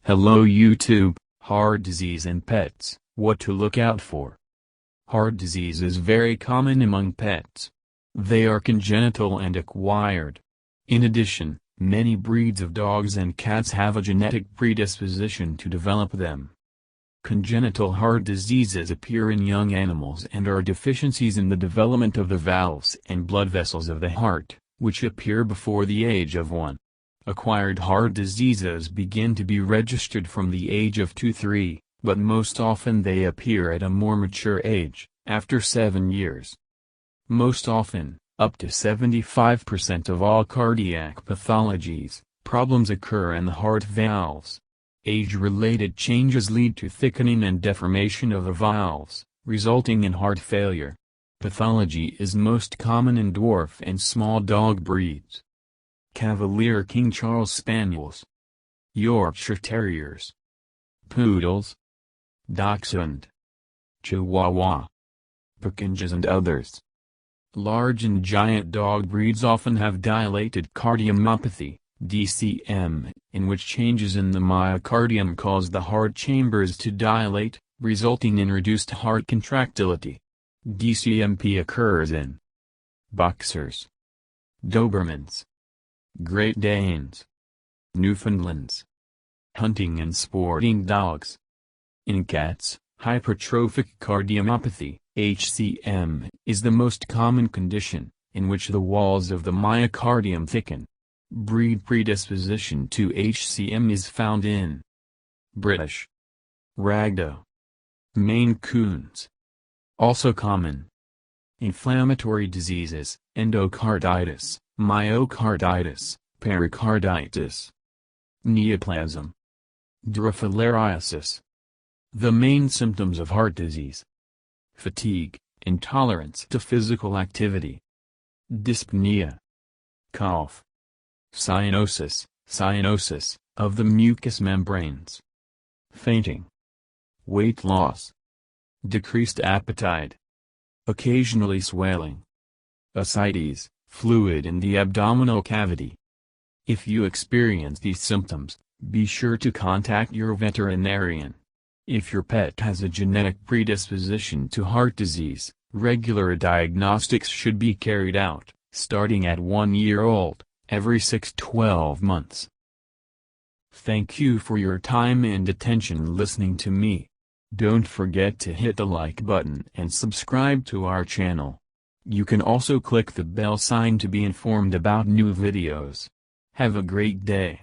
Hello YouTube, heart disease in pets, what to look out for. Heart disease is very common among pets. They are congenital and acquired. In addition, many breeds of dogs and cats have a genetic predisposition to develop them. Congenital heart diseases appear in young animals and are deficiencies in the development of the valves and blood vessels of the heart, which appear before the age of 1. Acquired heart diseases begin to be registered from the age of 2-3, but most often they appear at a more mature age, after 7 years. Most often, up to 75% of all cardiac pathologies, problems occur in the heart valves. Age-related changes lead to thickening and deformation of the valves, resulting in heart failure. Pathology is most common in dwarf and small dog breeds. Cavalier King Charles Spaniels, Yorkshire Terriers, Poodles, Dachshund, Chihuahua, Pekingese and others. Large and giant dog breeds often have dilated cardiomyopathy, DCM, in which changes in the myocardium cause the heart chambers to dilate, resulting in reduced heart contractility. DCMP occurs in Boxers, Dobermans, Great Danes, Newfoundlands, hunting and sporting dogs. In cats, hypertrophic cardiomyopathy, HCM, is the most common condition, in which the walls of the myocardium thicken. Breed predisposition to HCM is found in British, Ragdoll, Maine Coons. Also common. Inflammatory diseases, endocarditis, myocarditis, pericarditis, neoplasm, filariasis. The main symptoms of heart disease: fatigue, intolerance to physical activity, dyspnea, cough, cyanosis of the mucous membranes, fainting, weight loss, decreased appetite, occasionally swelling, ascites, fluid in the abdominal cavity. If you experience these symptoms, be sure to contact your veterinarian. If your pet has a genetic predisposition to heart disease, regular diagnostics should be carried out, starting at 1 year old, every 6-12 months. Thank you for your time and attention listening to me. Don't forget to hit the like button and subscribe to our channel. You can also click the bell sign to be informed about new videos. Have a great day.